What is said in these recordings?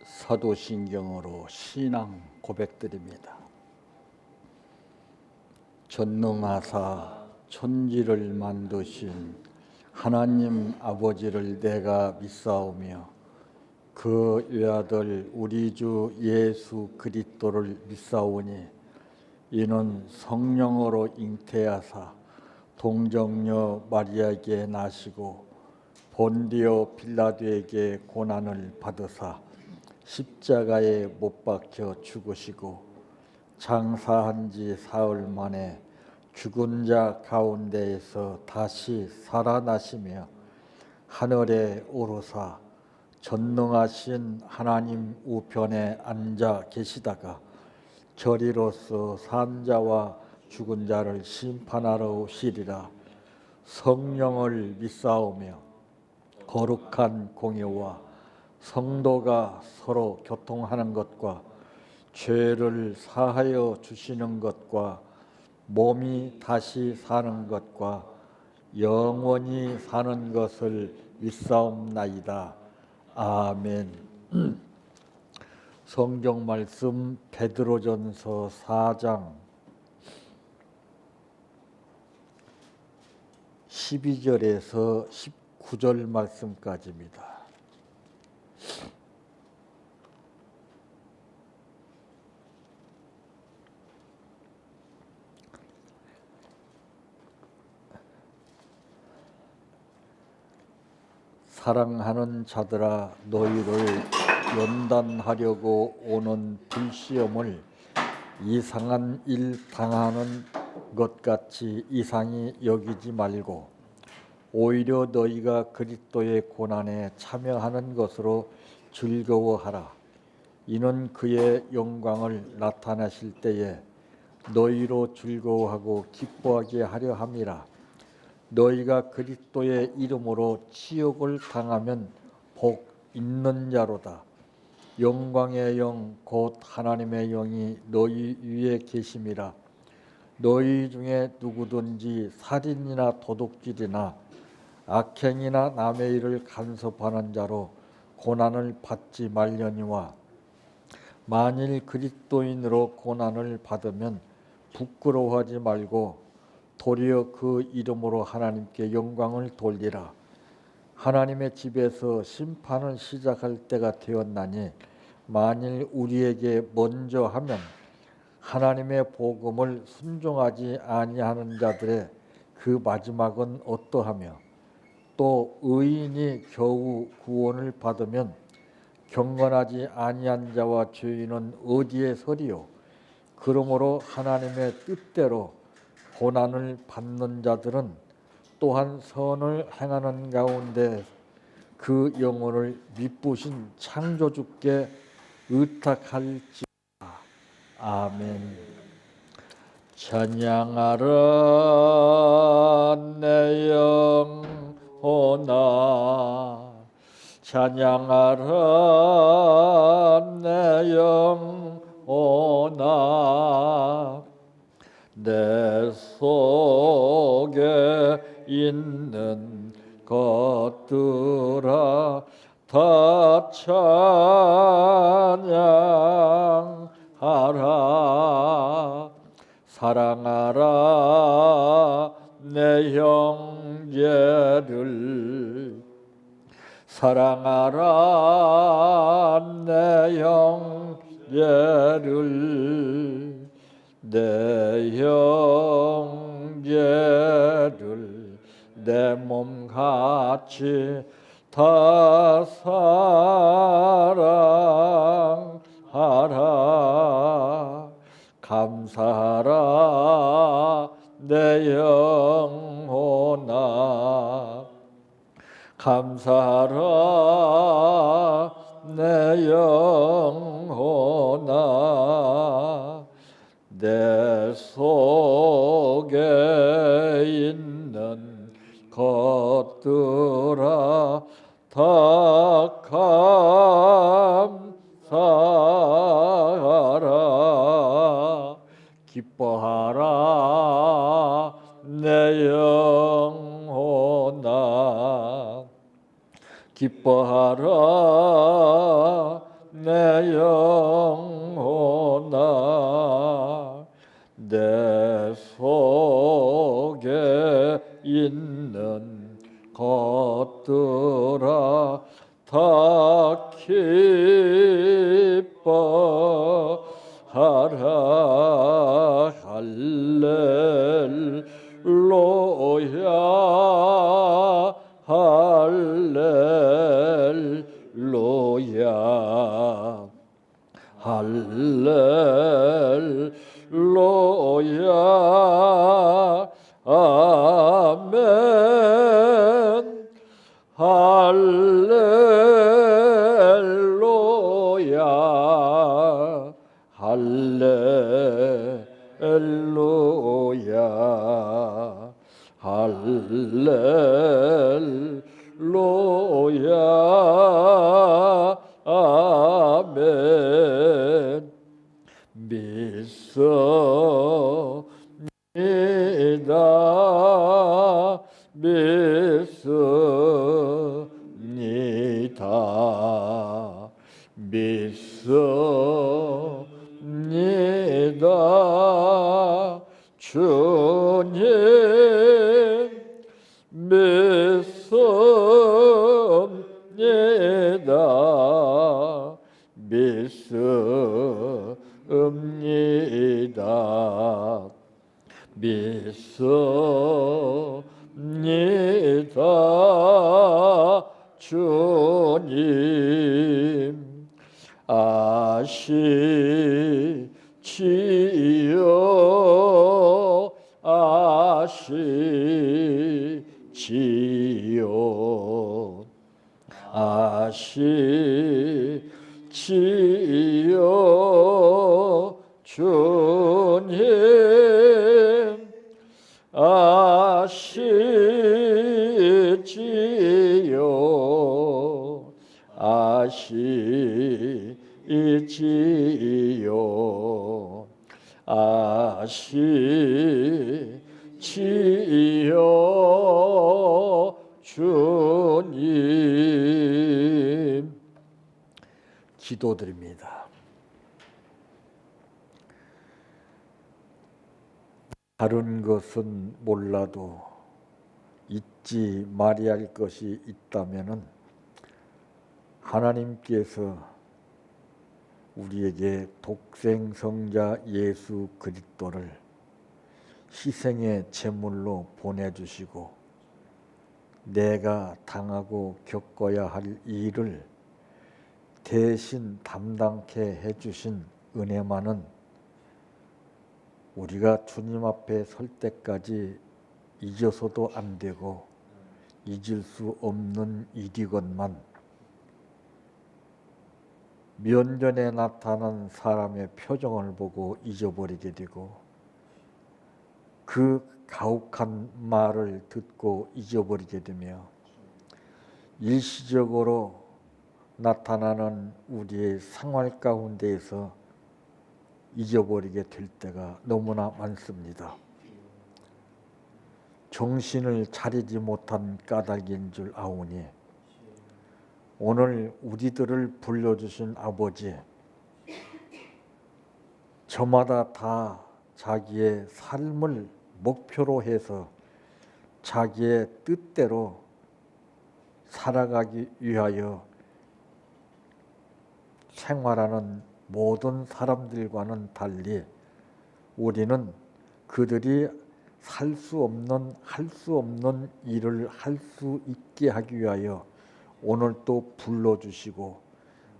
사도신경으로 신앙 고백드립니다. 전능하사 천지를 만드신 하나님 아버지를 내가 믿사오며 그 외아들 우리 주 예수 그리스도를 믿사오니 이는 성령으로 잉태하사 동정녀 마리아에게 나시고 본디오 빌라도에게 고난을 받으사 십자가에 못 박혀 죽으시고 장사한 지 사흘 만에 죽은 자 가운데에서 다시 살아나시며 하늘에 오르사 전능하신 하나님 우편에 앉아 계시다가 저리로서 산 자와 죽은 자를 심판하러 오시리라. 성령을 믿사오며 거룩한 공예와 성도가 서로 교통하는 것과 죄를 사하여 주시는 것과 몸이 다시 사는 것과 영원히 사는 것을 믿사옵나이다. 아멘. 성경 말씀 베드로전서 4장 12절에서 19절 말씀까지입니다. 사랑하는 자들아, 너희를 연단하려고 오는 불시험을 이상한 일 당하는 것 같이 이상히 여기지 말고 오히려 너희가 그리스도의 고난에 참여하는 것으로 즐거워하라. 이는 그의 영광을 나타내실 때에 너희로 즐거워하고 기뻐하게 하려 함이라. 너희가 그리스도의 이름으로 치욕을 당하면 복 있는 자로다. 영광의 영 곧 하나님의 영이 너희 위에 계심이라. 너희 중에 누구든지 살인이나 도둑질이나 악행이나 남의 일을 간섭하는 자로 고난을 받지 말려니와 만일 그리스도인으로 고난을 받으면 부끄러워하지 말고 도리어 그 이름으로 하나님께 영광을 돌리라. 하나님의 집에서 심판을 시작할 때가 되었나니 만일 우리에게 먼저 하면 하나님의 복음을 순종하지 아니하는 자들의 그 마지막은 어떠하며 또 의인이 겨우 구원을 받으면 경건하지 아니한 자와 죄인은 어디에 서리요. 그러므로 하나님의 뜻대로 고난을 받는 자들은 또한 선을 행하는 가운데 그 영혼을 미쁘신 창조주께 의탁할지어다. 아멘. 찬양하라 내 영혼아, 찬양하라 내 영혼아, 내 속에 있는 것들아 다 찬양하라. 사랑하라 내 형제를, 사랑하라 내 형제를, 내 형제를 내 몸같이 다 사랑하라. 감사하라 내 영혼아, 감사하라 내 영혼아, 내 속에 있는 것들아 다 감사하라. 기뻐하라 내 영혼아, 기뻐하라 내 기뻐하라 할렐루야 할렐루야 할렐루야 아멘 할렐루야 할렐루야 할렐루야 아멘 믿습니다 믿습니다 믿습니다 주님 믿습니다 믿습니다 믿습니다 주님 아시지요 아시지요 아시지요 주님 아시지요 아시지요 아시지요 주님 기도드립니다. 다른 것은 몰라도 잊지 말아야 할 것이 있다면은 하나님께서 우리에게 독생성자 예수 그리스도를 희생의 제물로 보내주시고 내가 당하고 겪어야 할 일을 대신 담당케 해주신 은혜만은 우리가 주님 앞에 설 때까지 잊어서도 안 되고 잊을 수 없는 일이건만 면전에 나타난 사람의 표정을 보고 잊어버리게 되고 그 가혹한 말을 듣고 잊어버리게 되며 일시적으로 나타나는 우리의 생활 가운데에서 잊어버리게 될 때가 너무나 많습니다. 정신을 차리지 못한 까닭인 줄 아오니 오늘 우리들을 불러주신 아버지, 저마다 다 자기의 삶을 목표로 해서 자기의 뜻대로 살아가기 위하여 생활하는 모든 사람들과는 달리 우리는 그들이 살 수 없는, 할 수 없는 일을 할 수 있게 하기 위하여 오늘 또 불러주시고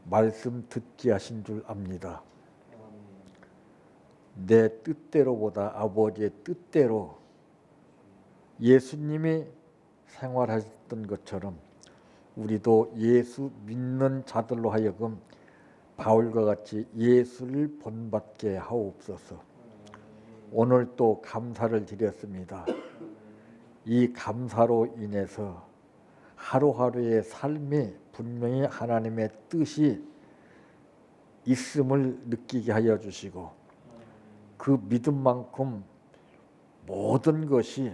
말씀 듣게 하신 줄 압니다. 내 뜻대로보다 아버지의 뜻대로 예수님이 생활하셨던 것처럼 우리도 예수 믿는 자들로 하여금 바울과 같이 예수를 본받게 하옵소서. 오늘 또 감사를 드렸습니다. 이 감사로 인해서 하루하루의 삶이 분명히 하나님의 뜻이 있음을 느끼게 하여 주시고 그 믿음만큼 모든 것이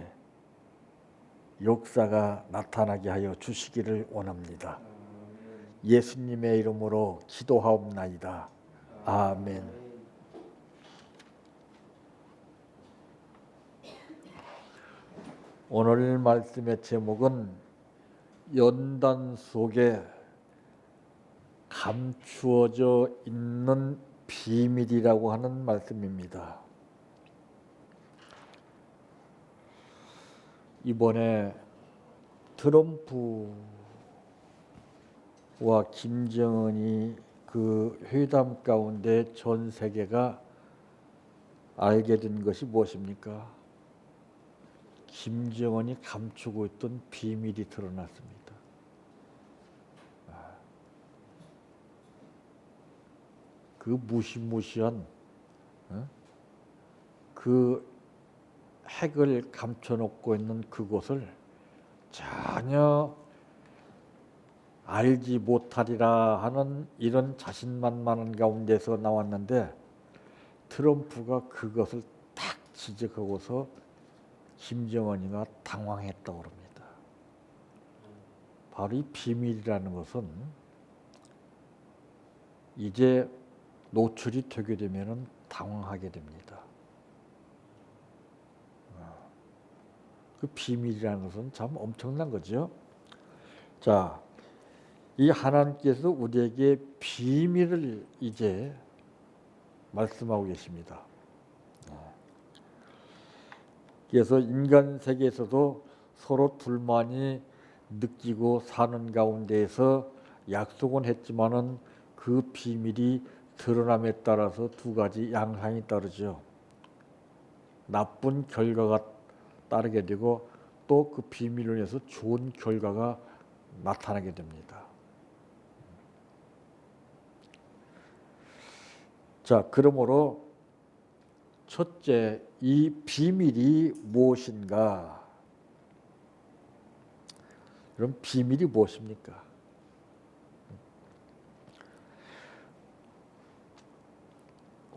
역사가 나타나게 하여 주시기를 원합니다. 예수님의 이름으로 기도하옵나이다. 아멘. 오늘 말씀의 제목은 연단 속에 감추어져 있는 비밀이라고 하는 말씀입니다. 이번에 트럼프와 김정은이 그 회담 가운데 전 세계가 알게 된 것이 무엇입니까? 김정은이 감추고 있던 비밀이 드러났습니다. 그 무시무시한 그 핵을 감춰놓고 있는 그곳을 전혀 알지 못하리라 하는 이런 자신만만한 가운데서 나왔는데 트럼프가 그것을 딱 지적하고서 김정은이가 당황했다고 합니다. 바로 이 비밀이라는 것은 이제 노출이 되게 되면 당황하게 됩니다. 그 비밀이라는 것은 참 엄청난 거죠. 자, 이 하나님께서 우리에게 비밀을 이제 말씀하고 계십니다. 그래서 인간 세계에서도 서로 둘만이 느끼고 사는 가운데에서 약속은 했지만은 그 비밀이 드러남에 따라서 두 가지 양상이 따르죠. 나쁜 결과가 따르게 되고 또 그 비밀을 위해서 좋은 결과가 나타나게 됩니다. 자, 그러므로 첫째, 이 비밀이 무엇인가? 그럼 비밀이 무엇입니까?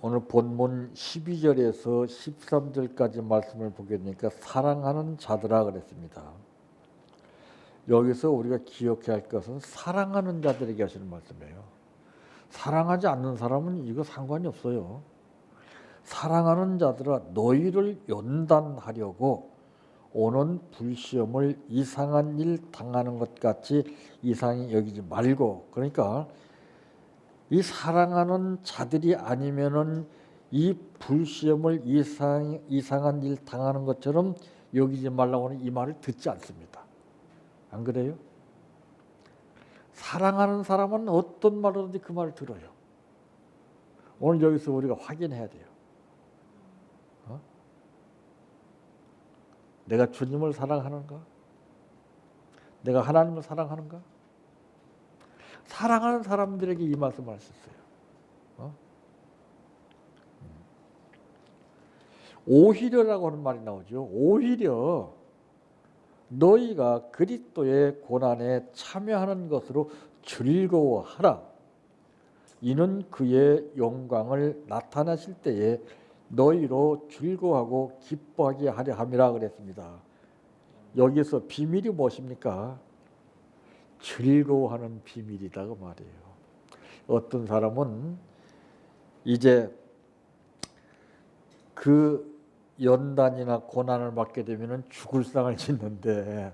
오늘 본문 12절에서 13절까지 말씀을 보게 되니까 사랑하는 자들아 그랬습니다. 여기서 우리가 기억해야 할 것은 사랑하는 자들에게 하시는 말씀이에요. 사랑하지 않는 사람은 이거 상관이 없어요. 사랑하는 자들아 너희를 연단하려고 오는 불시험을 이상한 일 당하는 것 같이 이상히 여기지 말고, 그러니까 이 사랑하는 자들이 아니면은 이 불시험을 이상한 일 당하는 것처럼 여기지 말라고 하는 이 말을 듣지 않습니다. 안 그래요? 사랑하는 사람은 어떤 말이든지 그 말을 들어요. 오늘 여기서 우리가 확인해야 돼요. 내가 주님을 사랑하는가? 내가 하나님을 사랑하는가? 사랑하는 사람들에게 이 말씀을 하셨어요. 오히려라고 하는 말이 나오죠. 오히려 너희가 그리스도의 고난에 참여하는 것으로 즐거워하라. 이는 그의 영광을 나타나실 때에 너희로 즐거워하고 기뻐하게 하려 함이라 그랬습니다. 여기서 비밀이 무엇입니까? 즐거워하는 비밀이다 그 말이에요. 어떤 사람은 이제 그 연단이나 고난을 받게 되면 죽을 상을 짓는데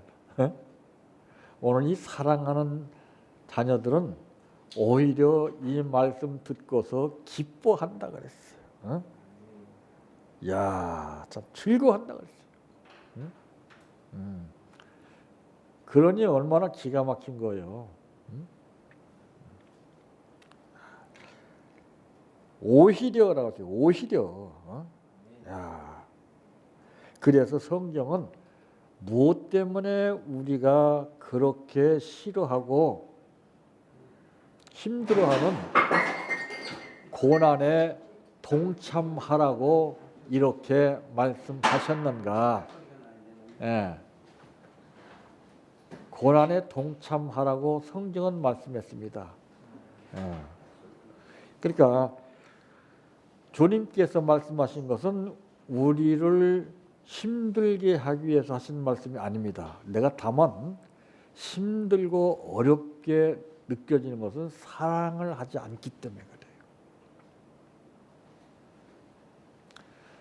오늘 이 사랑하는 자녀들은 오히려 이 말씀 듣고서 기뻐한다 그랬어요. 야, 참 즐거워한다 그랬어요. 그러니 얼마나 기가 막힌 거예요. 오히려라고 했어요. 오히려. 야. 그래서 성경은 무엇 때문에 우리가 그렇게 싫어하고 힘들어하는 고난에 동참하라고 이렇게 말씀하셨는가? 예. 고난에 동참하라고 성경은 말씀했습니다. 예. 그러니까 주님께서 말씀하신 것은 우리를 힘들게 하기 위해서 하신 말씀이 아닙니다. 내가 다만 힘들고 어렵게 느껴지는 것은 사랑을 하지 않기 때문에 그래요.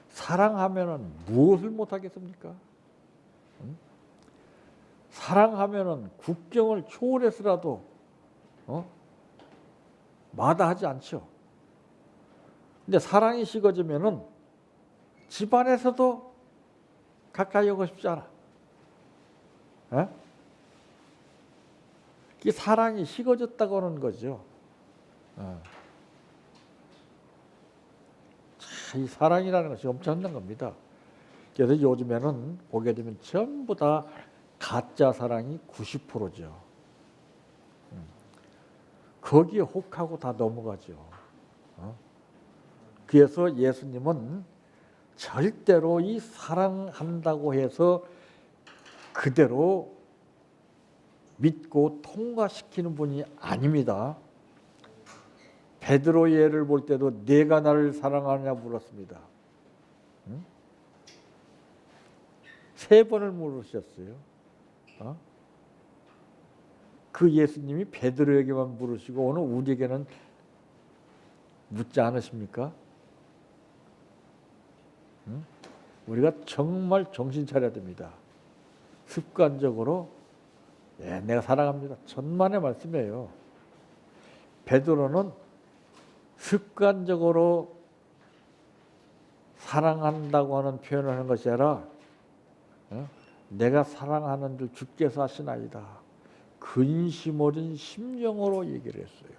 사랑하면은 무엇을 못하겠습니까? 사랑하면은 국경을 초월해서라도 마다하지 않죠. 근데 사랑이 식어지면은 집안에서도 가까이 오고 싶지 않아. 에? 이 사랑이 식어졌다고 하는 거죠. 이 사랑이라는 것이 엄청난 겁니다. 그래서 요즘에는 보게 되면 전부 다 가짜 사랑이 90%죠. 거기에 혹하고 다 넘어가죠. 그래서 예수님은 절대로 이 사랑한다고 해서 그대로 믿고 통과시키는 분이 아닙니다. 베드로 예를 볼 때도 네가 나를 사랑하느냐 물었습니다. 3번을 물으셨어요. 그 예수님이 베드로에게만 물으시고 오늘 우리에게는 묻지 않으십니까? 우리가 정말 정신 차려야 됩니다. 습관적으로 내가 사랑합니다. 천만의 말씀이에요. 베드로는 습관적으로 사랑한다고 하는 표현을 하는 것이 아니라 내가 사랑하는 줄 주께서 하시나이다. 근심 어린 심령으로 얘기를 했어요.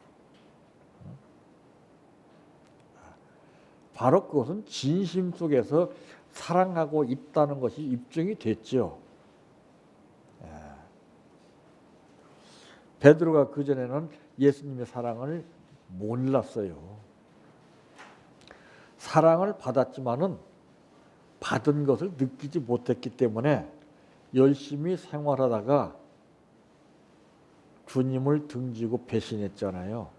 바로 그것은 진심 속에서 사랑하고 있다는 것이 입증이 됐죠. 베드로가 그전에는 예수님의 사랑을 몰랐어요. 사랑을 받았지만은 받은 것을 느끼지 못했기 때문에 열심히 생활하다가 주님을 등지고 배신했잖아요.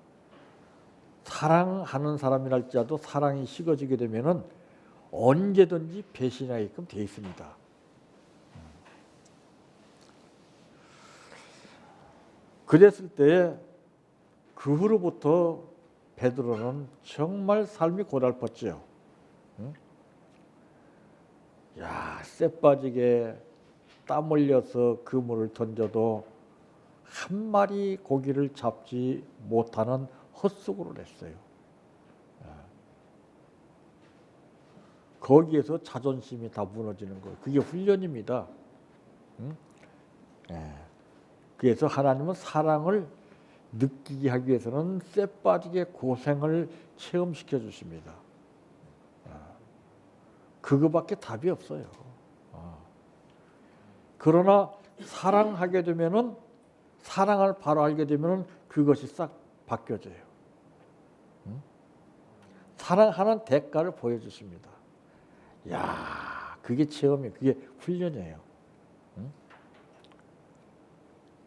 사랑하는 사람이랄지라도 사랑이 식어지게 되면은 언제든지 배신하게끔 돼 있습니다. 그랬을 때 그 후로부터 베드로는 정말 삶이 고달팠죠. 쎄 빠지게 땀 흘려서 그물을 던져도 한 마리 고기를 잡지 못하는 헛수고를 했어요. 거기에서 자존심이 다 무너지는 거예요. 그게 훈련입니다. 그래서 하나님은 사랑을 느끼게 하기 위해서는 쎄 빠지게 고생을 체험시켜 주십니다. 그거밖에 답이 없어요. 그러나 사랑하게 되면은 사랑을 바로 알게 되면은 그것이 싹 바뀌어져요. 사랑하는 대가를 보여주십니다. 그게 체험이에요. 그게 훈련이에요.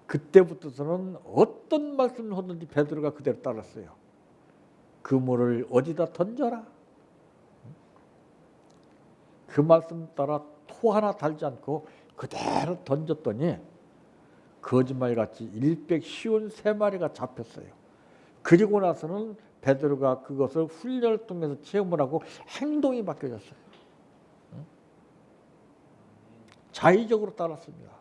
그때부터서는 어떤 말씀을 하든지 베드로가 그대로 따랐어요. 그물을 어디다 던져라. 그 말씀 따라 토 하나 달지 않고 그대로 던졌더니 거짓말같이 153마리가 잡혔어요. 그리고 나서는 베드로가 그것을 훈련을 통해서 체험을 하고 행동이 바뀌어졌어요. 자의적으로 따랐습니다.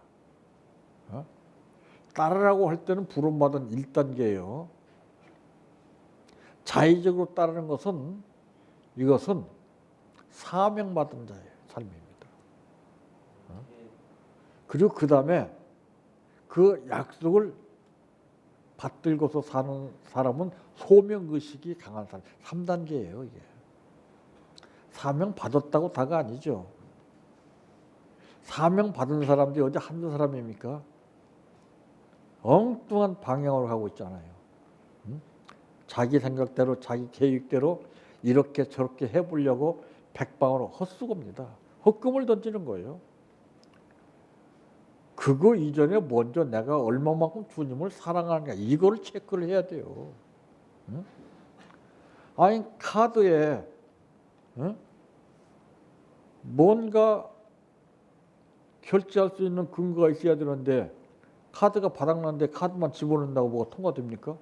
따르라고 할 때는 부름받은 1단계예요. 자의적으로 따르는 것은 이것은 사명받은 자의 삶입니다. 그리고 그 다음에 그 약속을 받들고서 사는 사람은 소명의식이 강한 사람. 3단계예요. 이게. 사명 받았다고 다가 아니죠. 사명 받은 사람들이 어디 한두 사람입니까? 엉뚱한 방향으로 가고 있잖아요. 자기 생각대로 자기 계획대로 이렇게 저렇게 해보려고 백방으로 헛수고입니다. 헛금을 던지는 거예요. 그거 이전에 먼저 내가 얼마만큼 주님을 사랑하느냐 이거를 체크를 해야 돼요. 아니 카드에 뭔가 결제할 수 있는 근거가 있어야 되는데 카드가 바닥났는데 카드만 집어넣는다고 뭐가 통과됩니까?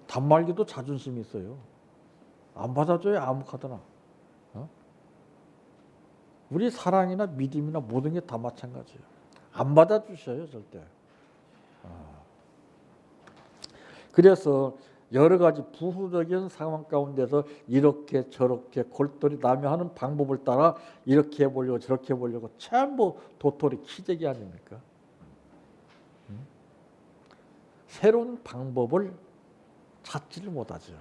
단말기도 자존심이 있어요. 안 받아줘요 아무 카드나. 우리 사랑이나 믿음이나 모든 게 다 마찬가지예요. 안 받아주셔요 절대. 그래서 여러 가지 부수적인 상황 가운데서 이렇게 저렇게 골똘히 남이 하는 방법을 따라 이렇게 해보려고 저렇게 해보려고 전부 도토리 키재기 아닙니까? 새로운 방법을 찾지를 못하죠.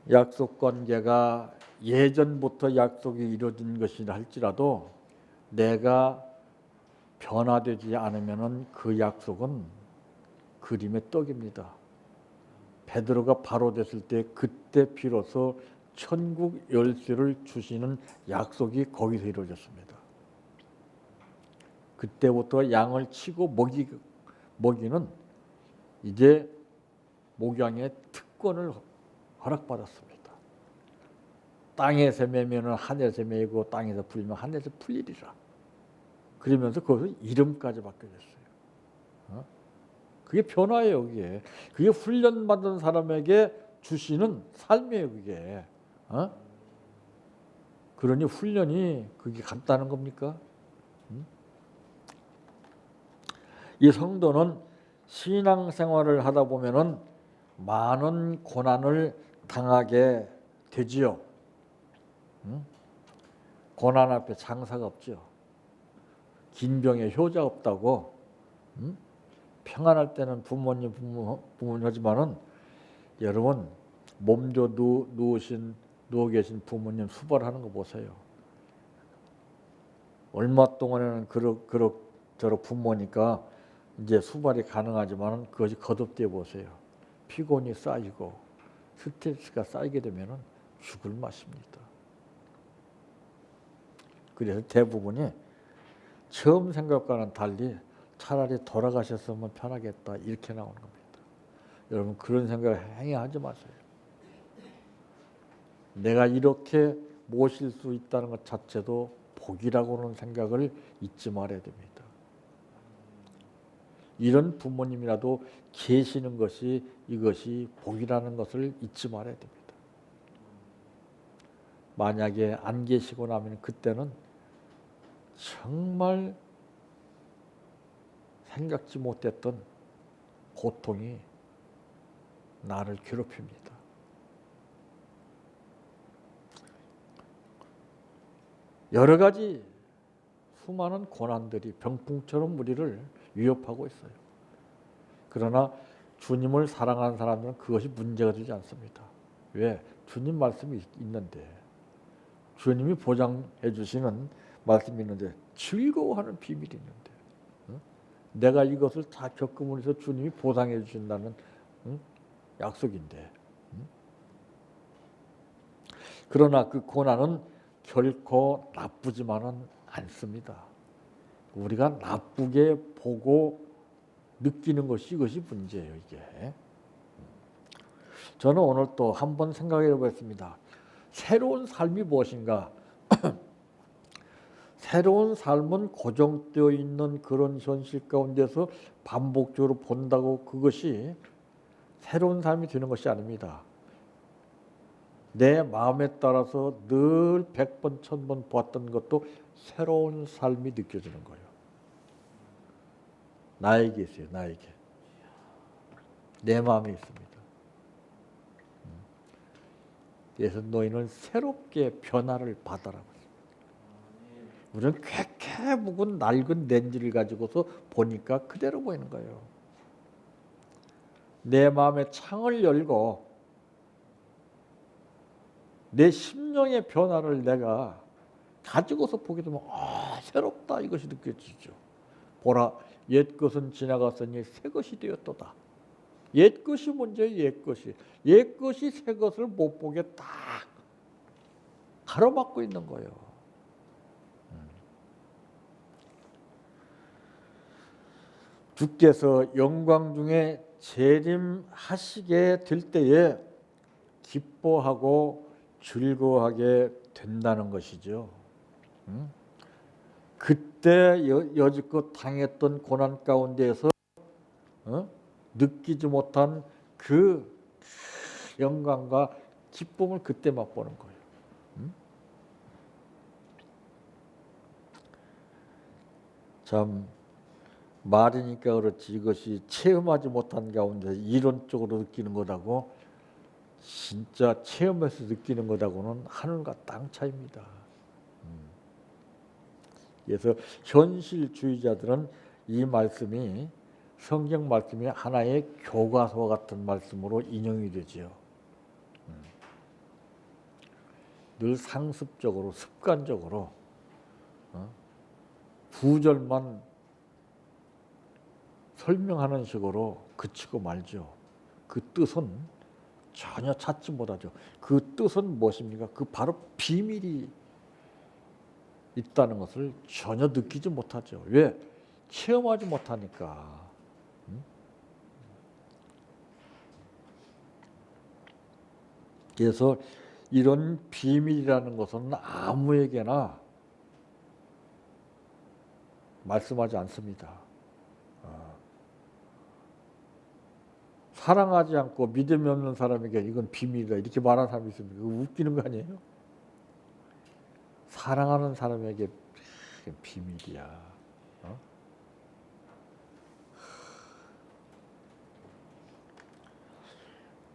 약속관계가 예전부터 약속이 이루어진 것이라 할지라도 내가 변화되지 않으면 그 약속은 그림의 떡입니다. 베드로가 바로 됐을 때 그때 비로소 천국 열쇠를 주시는 약속이 거기서 이루어졌습니다. 그때부터 양을 치고 먹이는 이제 목양의 특권을 허락받았습니다. 땅에서 매면 하늘에서 매고 땅에서 풀리면 하늘에서 풀리리라. 그러면서 거기서 이름까지 바뀌어졌어요. 그게 변화예요. 그게 훈련받은 사람에게 주시는 삶이에요. 그게. 그러니 훈련이 그게 간단한 겁니까? 이 성도는 신앙생활을 하다 보면은 많은 고난을 당하게 되지요. 고난 앞에 장사가 없죠. 긴 병에 효자 없다고. 평안할 때는 부모님 하지만은 여러분 몸져 누워 계신 부모님 수발하는 거 보세요. 얼마 동안에는 그럭저럭 부모니까 이제 수발이 가능하지만은 그것이 거듭돼 보세요. 피곤이 쌓이고 스트레스가 쌓이게 되면은 죽을 맛입니다. 그래서 대부분이 처음 생각과는 달리 차라리 돌아가셨으면 편하겠다 이렇게 나오는 겁니다. 여러분 그런 생각을 행히 하지 마세요. 내가 이렇게 모실 수 있다는 것 자체도 복이라고는 생각을 잊지 말아야 됩니다. 이런 부모님이라도 계시는 것이 이것이 복이라는 것을 잊지 말아야 됩니다. 만약에 안 계시고 나면 그때는 정말 생각지 못했던 고통이 나를 괴롭힙니다. 여러 가지 수많은 고난들이 병풍처럼 우리를 위협하고 있어요. 그러나 주님을 사랑하는 사람들은 그것이 문제가 되지 않습니다. 왜? 주님 말씀이 있는데, 주님이 보장해 주시는 말씀이 있는데, 즐거워하는 비밀이 있는데, 내가 이것을 다 겪음으로 해서 주님이 보상해 주신다는 약속인데, 그러나 그 고난은 결코 나쁘지만은 않습니다. 우리가 나쁘게 보고 느끼는 것이 이것이 문제예요. 이게. 저는 오늘 또 한번 생각해 보겠습니다. 새로운 삶이 무엇인가? 새로운 삶은 고정되어 있는 그런 현실 가운데서 반복적으로 본다고 그것이 새로운 삶이 되는 것이 아닙니다. 내 마음에 따라서 늘 100번, 1000번 보았던 것도 새로운 삶이 느껴지는 거예요. 나에게 있어요. 나에게. 내 마음에 있습니다. 그래서 너희는 새롭게 변화를 받아라고 했습니다. 우리는 쾌쾌 묵은 낡은 렌즈를 가지고서 보니까 그대로 보이는 거예요. 내 마음의 창을 열고 내 심령의 변화를 내가 가지고서 보게 되면 새롭다 이것이 느껴지죠. 보라 옛것은 지나갔으니 새것이 되었도다. 옛것이 문제예요. 옛것이 새것을 못 보게 딱 가로막고 있는 거예요. 주께서 영광 중에 재림하시게 될 때에 기뻐하고 즐거워하게 된다는 것이죠. 그때 여지껏 당했던 고난 가운데에서 느끼지 못한 그 영광과 기쁨을 그때 맛보는 거예요. 참 말이니까 그렇지 이것이 체험하지 못한 가운데 이론적으로 느끼는 것하고 진짜 체험해서 느끼는 것하고는 하늘과 땅 차이입니다. 그래서 현실주의자들은 이 말씀이 성경 말씀이 하나의 교과서와 같은 말씀으로 인용이 되지요. 늘 상습적으로 습관적으로 구절만 설명하는 식으로 그치고 말죠. 그 뜻은 전혀 찾지 못하죠. 그 뜻은 무엇입니까? 그 바로 비밀이 있다는 것을 전혀 느끼지 못하죠. 왜? 체험하지 못하니까. 그래서 이런 비밀이라는 것은 아무에게나 말씀하지 않습니다. 사랑하지 않고 믿음이 없는 사람에게 이건 비밀이다 이렇게 말하는 사람이 있습니까? 웃기는 거 아니에요? 사랑하는 사람에게 비밀이야.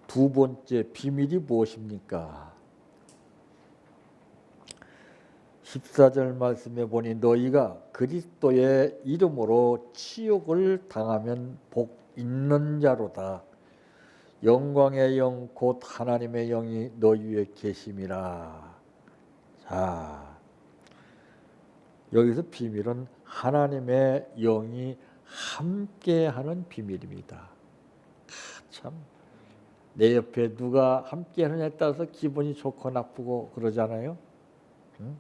두 번째 비밀이 무엇입니까? 14절 말씀에 보니 너희가 그리스도의 이름으로 치욕을 당하면 복 있는 자로다. 영광의 영 곧 하나님의 영이 너희 위에 계심이라. 자, 여기서 비밀은 하나님의 영이 함께하는 비밀입니다. 참, 내 옆에 누가 함께하느냐에 따라서 기분이 좋고 나쁘고 그러잖아요. 응?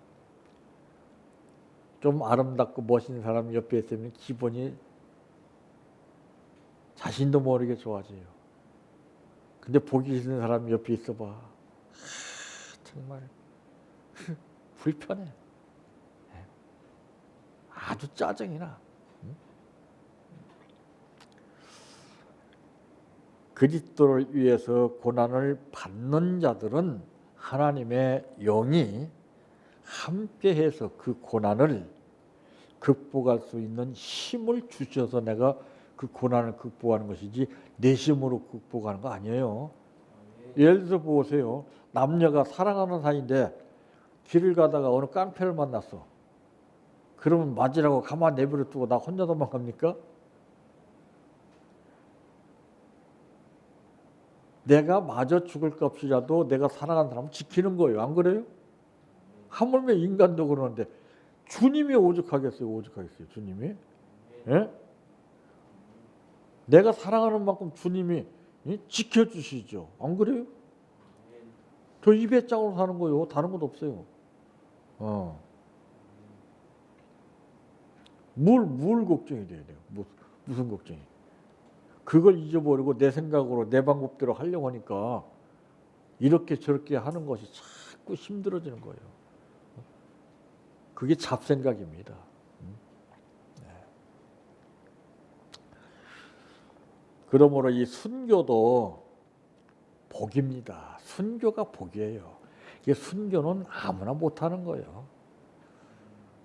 좀 아름답고 멋있는 사람이 옆에 있으면 기분이 자신도 모르게 좋아져요. 근데 보기 싫은 사람이 옆에 있어봐. 정말 불편해. 아주 짜증이 나. 그리스도를 위해서 고난을 받는 자들은 하나님의 영이 함께해서 그 고난을 극복할 수 있는 힘을 주셔서 내가 그 고난을 극복하는 것이지 내 힘으로 극복하는 거 아니에요. 예를 들어 보세요. 남녀가 사랑하는 사이인데 길을 가다가 어느 깡패를 만났어. 그러면 맞으라고 가만 내버려 두고 나 혼자 도망갑니까? 내가 맞아 죽을 값이라도 내가 사랑하는 사람을 지키는 거예요. 안 그래요? 하물며 인간도 그러는데 주님이 오죽하겠어요? 오죽하겠어요? 주님이? 예? 내가 사랑하는 만큼 주님이 지켜주시죠. 안 그래요? 저 입에 짝으로 사는 거예요. 다른 것도 없어요. 뭘 걱정이 돼야 돼요? 무슨 걱정이? 그걸 잊어버리고 내 생각으로 내 방법대로 하려고 하니까 이렇게 저렇게 하는 것이 자꾸 힘들어지는 거예요. 그게 잡생각입니다. 그러므로 이 순교도 복입니다. 순교가 복이에요. 이게 순교는 아무나 못하는 거예요.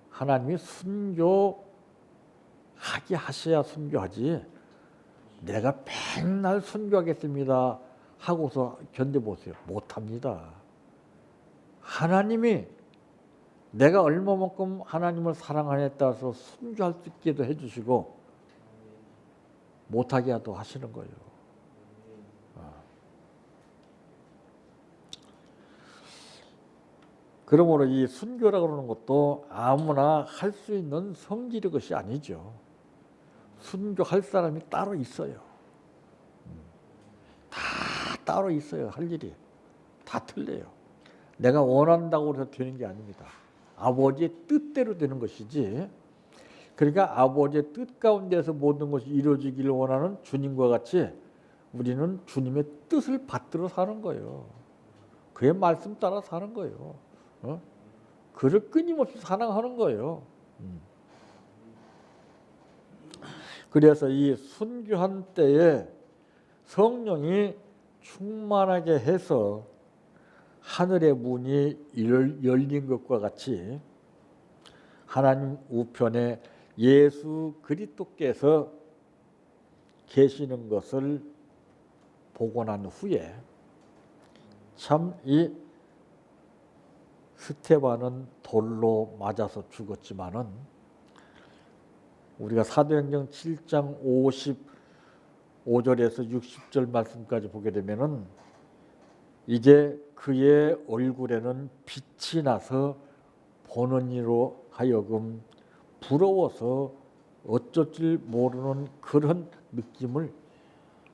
하나님이 순교하게 하셔야 순교하지 내가 맨날 순교하겠습니다 하고서 견뎌보세요. 못합니다. 하나님이 내가 얼마만큼 하나님을 사랑하냐에 따라서 순교할 수 있게도 해주시고 못하게 하시는 거예요. 그러므로 이 순교라고 그러는 것도 아무나 할 수 있는 성질의 것이 아니죠. 순교할 사람이 따로 있어요. 다 따로 있어요. 할 일이. 다 틀려요. 내가 원한다고 해서 되는 게 아닙니다. 아버지의 뜻대로 되는 것이지. 그러니까 아버지의 뜻 가운데서 모든 것이 이루어지기를 원하는 주님과 같이 우리는 주님의 뜻을 받들어 사는 거예요. 그의 말씀 따라 사는 거예요. 그를 끊임없이 사랑하는 거예요. 그래서 이 순교한 때에 성령이 충만하게 해서 하늘의 문이 열린 것과 같이 하나님 우편에 예수 그리스도께서 계시는 것을 보고 난 후에 참 이 스테반은 돌로 맞아서 죽었지만은 우리가 사도행전 7장 55절에서 60절 말씀까지 보게 되면은 이제 그의 얼굴에는 빛이 나서 보는 이로 하여금 부러워서 어쩔 줄 모르는 그런 느낌을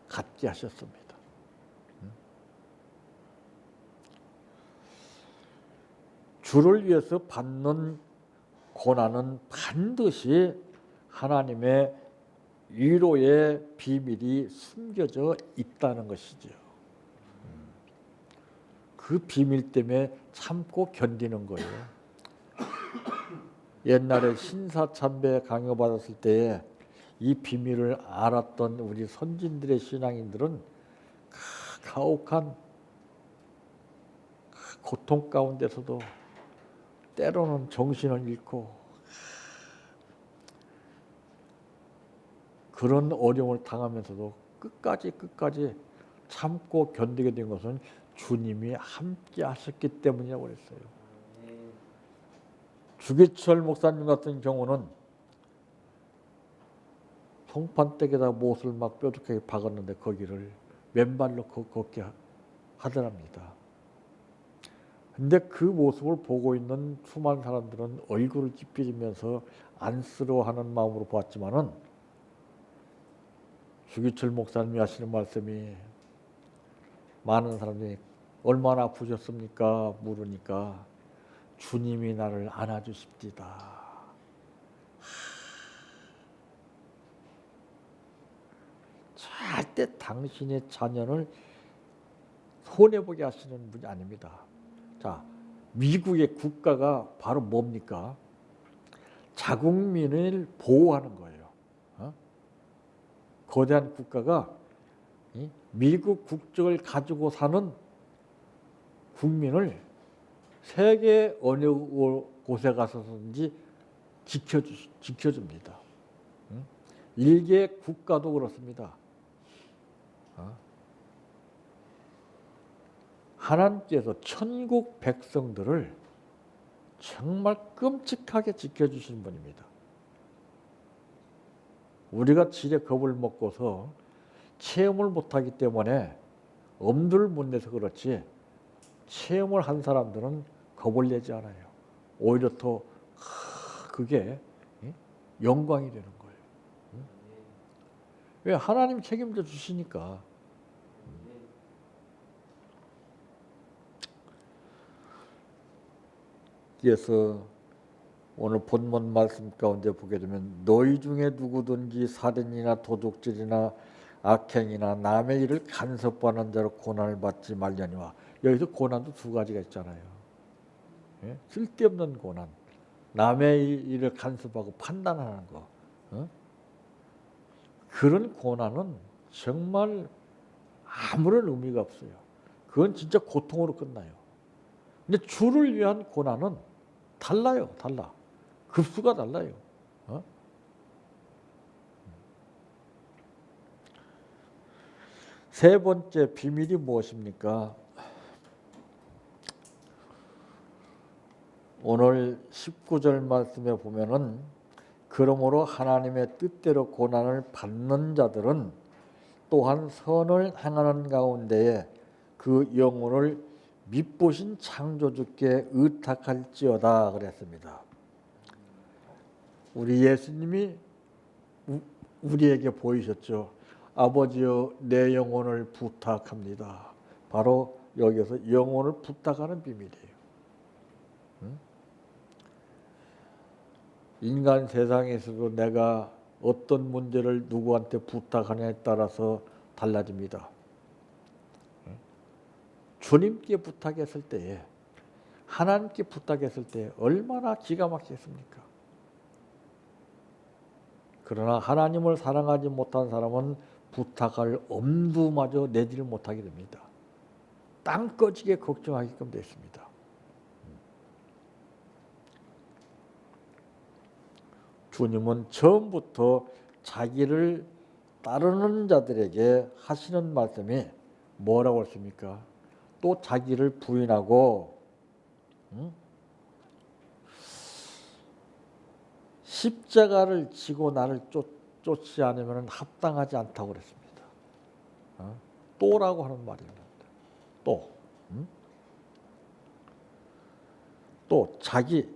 갖게 하셨습니다. 주를 위해서 받는 고난은 반드시 하나님의 위로의 비밀이 숨겨져 있다는 것이죠. 그 비밀 때문에 참고 견디는 거예요. 옛날에 신사참배 강요받았을 때에 이 비밀을 알았던 우리 선진들의 신앙인들은 가혹한 고통 가운데서도 때로는 정신을 잃고 그런 어려움을 당하면서도 끝까지 참고 견디게 된 것은 주님이 함께 하셨기 때문이라고 그랬어요. 주기철 목사님 같은 경우는 송판댁에다 못을 막 뾰족하게 박았는데 거기를 맨발로 걷게 하더랍니다. 근데 그 모습을 보고 있는 수많은 사람들은 얼굴을 찌푸리면서 안쓰러워하는 마음으로 보았지만은 주기철 목사님이 하시는 말씀이 많은 사람들이 얼마나 아프셨습니까? 물으니까 주님이 나를 안아주십니다. 절대 당신의 자녀를 손해보게 하시는 분이 아닙니다. 자, 미국의 국가가 바로 뭡니까? 자국민을 보호하는 거예요. 거대한 국가가 미국 국적을 가지고 사는 국민을 세계 어느 곳에 가서든지 지켜줍니다. 일개 국가도 그렇습니다. 하나님께서 천국 백성들을 정말 끔찍하게 지켜주시는 분입니다. 우리가 지레 겁을 먹고서 체험을 못하기 때문에 엄두를 못 내서 그렇지 체험을 한 사람들은 겁을 내지 않아요. 오히려 더 그게 영광이 되는 거예요. 왜? 하나님 책임져 주시니까. 그래서 오늘 본문 말씀 가운데 보게 되면 너희 중에 누구든지 살인이나 도둑질이나 악행이나 남의 일을 간섭하는 자로 고난을 받지 말려니와. 여기서 고난도 두 가지가 있잖아요. 예? 쓸데없는 고난, 남의 일을 간섭하고 판단하는 거. 그런 고난은 정말 아무런 의미가 없어요. 그건 진짜 고통으로 끝나요. 근데 주를 위한 고난은 달라요. 달라. 급수가 달라요. 세 번째 비밀이 무엇입니까? 오늘 19절 말씀에 보면은 그러므로 하나님의 뜻대로 고난을 받는 자들은 또한 선을 행하는 가운데에 그 영혼을 미쁘신 창조주께 의탁할지어다 그랬습니다. 우리 예수님이 우리에게 보이셨죠. 아버지여 내 영혼을 부탁합니다. 바로 여기서 영혼을 부탁하는 비밀이에요. 인간 세상에서도 내가 어떤 문제를 누구한테 부탁하냐에 따라서 달라집니다. 주님께 부탁했을 때에, 하나님께 부탁했을 때 얼마나 기가 막히겠습니까? 그러나 하나님을 사랑하지 못한 사람은 부탁할 엄두마저 내지를 못하게 됩니다. 땅 꺼지게 걱정하게끔 됐습니다. 주님은 처음부터 자기를 따르는 자들에게 하시는 말씀이 뭐라고 했습니까? 또 자기를 부인하고 십자가를 지고 나를 쫓지 않으면 합당하지 않다고 그랬습니다. 또라고 하는 말입니다. 또 자기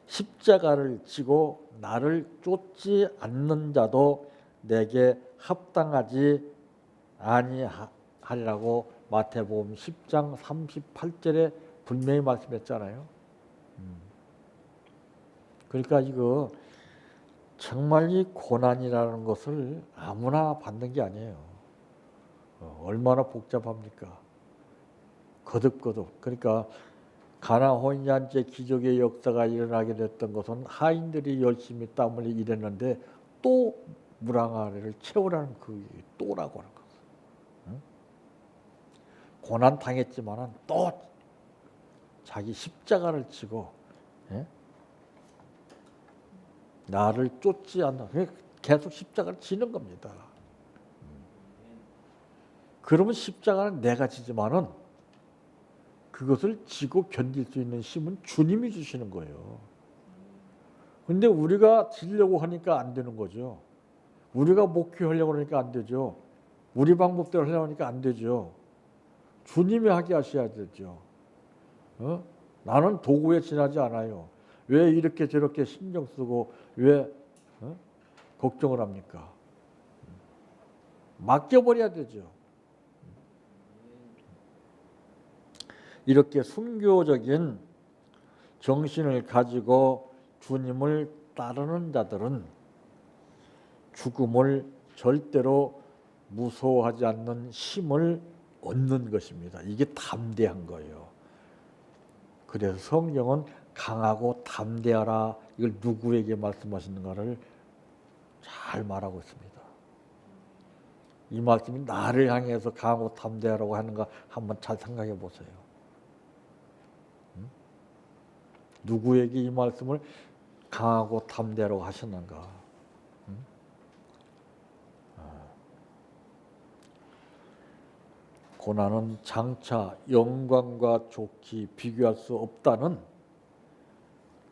십자가를 지고 나를 쫓지 않는 자도 내게 합당하지 아니하리라고 마태복음 10장 38절에 분명히 말씀했잖아요. 그러니까 이거 정말 이 고난이라는 것을 아무나 받는 게 아니에요. 얼마나 복잡합니까? 거듭거듭. 그러니까 가나 혼인잔치 기적의 역사가 일어나게 됐던 것은 하인들이 열심히 땀 흘려 일했는데 또 물항아리를 채우라는 그 또라고 하는 거예요. 고난 당했지만은 또 자기 십자가를 지고 나를 쫓지 않나 계속 십자가를 지는 겁니다. 그러면 십자가는 내가 지지만은 그것을 지고 견딜 수 있는 힘은 주님이 주시는 거예요. 근데 우리가 지려고 하니까 안 되는 거죠. 우리가 목회하려고 하니까 안 되죠. 우리 방법대로 하려고 하니까 안 되죠. 주님이 하게 하셔야 되죠. 나는 도구에 지나지 않아요. 왜 이렇게 저렇게 신경 쓰고 왜 걱정을 합니까? 맡겨버려야 되죠. 이렇게 순교적인 정신을 가지고 주님을 따르는 자들은 죽음을 절대로 무서워하지 않는 힘을 얻는 것입니다. 이게 담대한 거예요. 그래서 성경은 강하고 담대하라, 이걸 누구에게 말씀하시는가를 잘 말하고 있습니다. 이 말씀이 나를 향해서 강하고 담대하라고 하는가 한번 잘 생각해 보세요. 누구에게 이 말씀을 강하고 담대하라고 하셨는가? 고난은 장차 영광과 좋게 비교할 수 없다는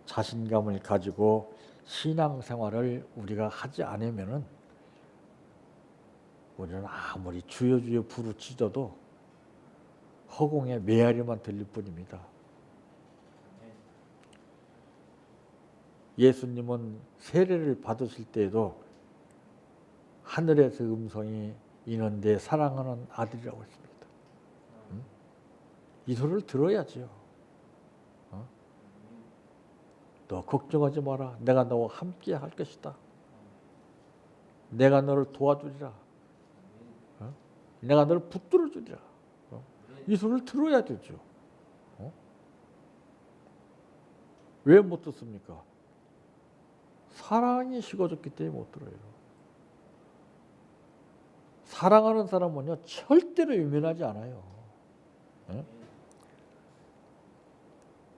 자신감을 가지고 신앙생활을 우리가 하지 않으면은 우리는 아무리 주여 주여 부르짖어도 허공에 메아리만 들릴 뿐입니다. 예수님은 세례를 받으실 때에도 하늘에서 음성이 이는데 사랑하는 아들이라고 했습니다. 이 소리를 들어야죠. 너 걱정하지 마라. 내가 너와 함께 할 것이다. 내가 너를 도와주리라. 내가 너를 붙들어 주리라. 이 소리를 들어야 되죠. 왜 못 듣습니까? 사랑이 식어졌기 때문에 못 들어요. 사랑하는 사람은요 절대로 유면하지 않아요.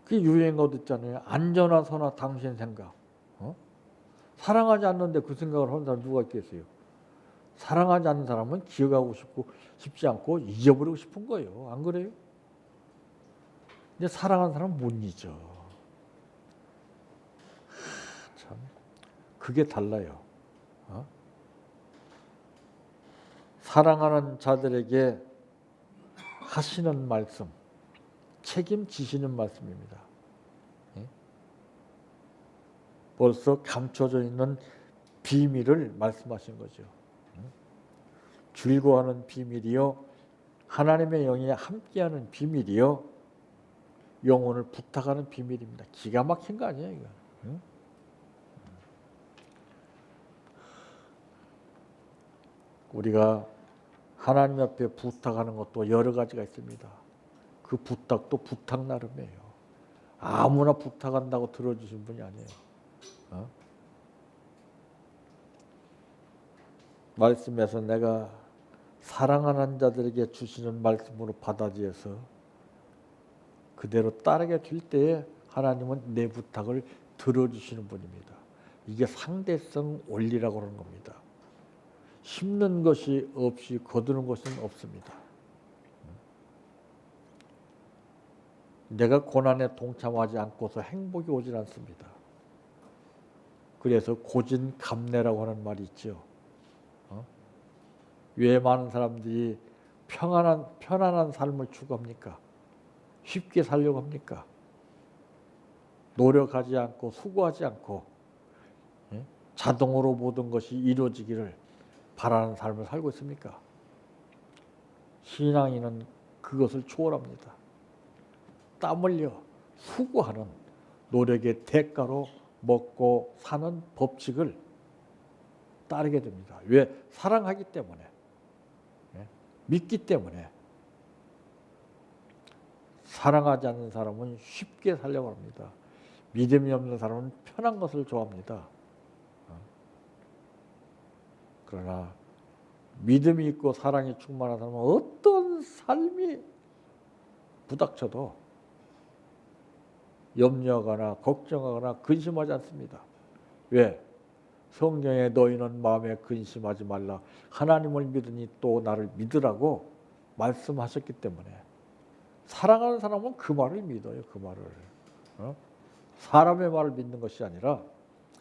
그 유행어도 있잖아요. 안전하 서나 당신 생각. 사랑하지 않는데 그 생각을 하는 사람 누가 있겠어요? 사랑하지 않는 사람은 기억하고 싶지 않고 잊어버리고 싶은 거예요. 안 그래요? 근데 사랑하는 사람은 못 잊어. 참, 그게 달라요. 사랑하는 자들에게 하시는 말씀, 책임지시는 말씀입니다. 벌써 감춰져 있는 비밀을 말씀하신 거죠. 즐거워하는 비밀이요, 하나님의 영이 함께하는 비밀이요, 영혼을 부탁하는 비밀입니다. 기가 막힌 거 아니에요, 이거? 우리가 하나님 앞에 부탁하는 것도 여러 가지가 있습니다. 그 부탁도 부탁 나름이에요. 아무나 부탁한다고 들어주신 분이 아니에요. 말씀에서 내가 사랑하는 자들에게 주시는 말씀으로 받아들여서 그대로 따르게 될 때에 하나님은 내 부탁을 들어주시는 분입니다. 이게 상대성 원리라고 하는 겁니다. 심는 것이 없이 거두는 것은 없습니다. 내가 고난에 동참하지 않고서 행복이 오질 않습니다. 그래서 고진감래라고 하는 말이 있죠. 왜 많은 사람들이 편안한 삶을 추구합니까? 쉽게 살려고 합니까? 노력하지 않고 수고하지 않고 자동으로 모든 것이 이루어지기를 바라는 삶을 살고 있습니까? 신앙인은 그것을 초월합니다. 땀 흘려 수고하는 노력의 대가로 먹고 사는 법칙을 따르게 됩니다. 왜? 사랑하기 때문에, 믿기 때문에. 사랑하지 않는 사람은 쉽게 살려고 합니다. 믿음이 없는 사람은 편한 것을 좋아합니다. 그러나 믿음이 있고 사랑이 충만한 사람은 어떤 삶이 부닥쳐도 염려하거나 걱정하거나 근심하지 않습니다. 왜? 성경에 너희는 마음에 근심하지 말라. 하나님을 믿으니 또 나를 믿으라고 말씀하셨기 때문에 사랑하는 사람은 그 말을 믿어요. 그 말을. 사람의 말을 믿는 것이 아니라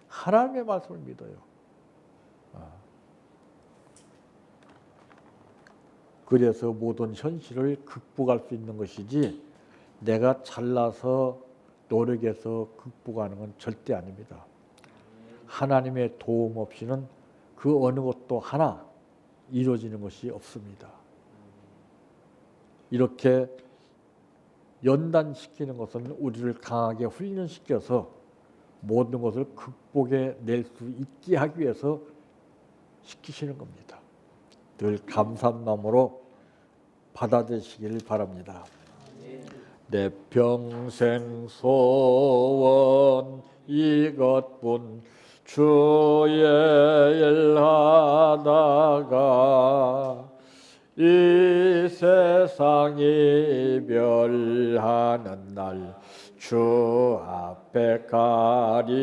하나님의 말씀을 믿어요. 그래서 모든 현실을 극복할 수 있는 것이지 내가 잘나서 노력해서 극복하는 건 절대 아닙니다. 하나님의 도움 없이는 그 어느 것도 하나 이루어지는 것이 없습니다. 이렇게 연단시키는 것은 우리를 강하게 훈련시켜서 모든 것을 극복해 낼 수 있게 하기 위해서 시키시는 겁니다. 늘 감사한 마음으로 받아들이시길 바랍니다. 내 평생 소원 이것뿐 주의 일하다가 이 세상 이별하는 날 주 앞에 가리라.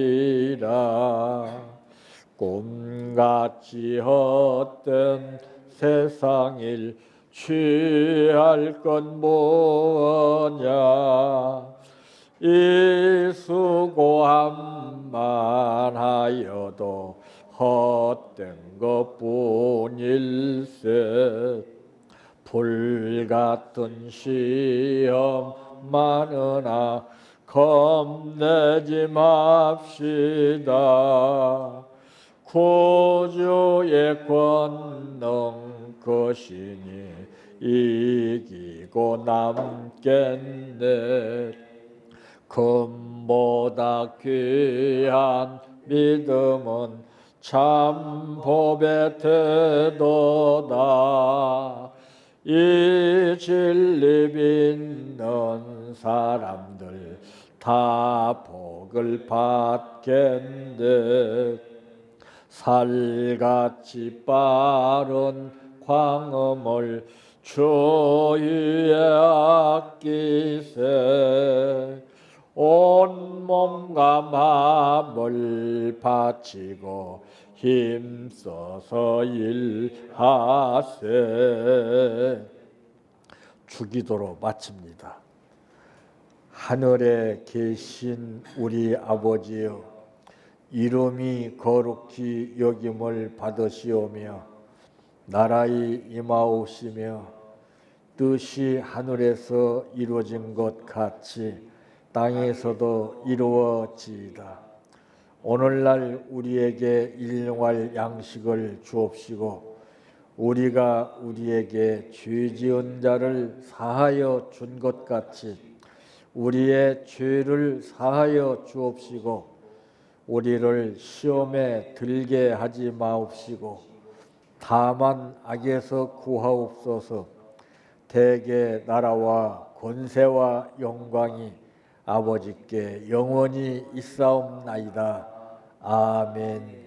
꿈같이 헛된 세상 일 취할 건 뭐냐. 이 수고함만 하여도 헛된 것뿐일세. 불같은 시험 많으나 겁내지 맙시다. 구주의 권능 것이니 이기고 남겠네. 금보다 귀한 믿음은 참 법의 태도다. 이 진리 믿는 사람들 다 복을 받겠네. 살같이 빠른 광음을 주 위에 아끼세. 온 몸과 마음을 바치고 힘써서 일하세. 주기도로 마칩니다. 하늘에 계신 우리 아버지여, 이름이 거룩히 여김을 받으시오며 나라의 임하옵시며 뜻이 하늘에서 이루어진 것 같이 땅에서도 이루어지이다. 오늘날 우리에게 일용할 양식을 주옵시고 우리가 우리에게 죄 지은 자를 사하여 준 것 같이 우리의 죄를 사하여 주옵시고 우리를 시험에 들게 하지 마옵시고 다만 악에서 구하옵소서. 대개 나라와 권세와 영광이 아버지께 영원히 있사옵나이다. 아멘.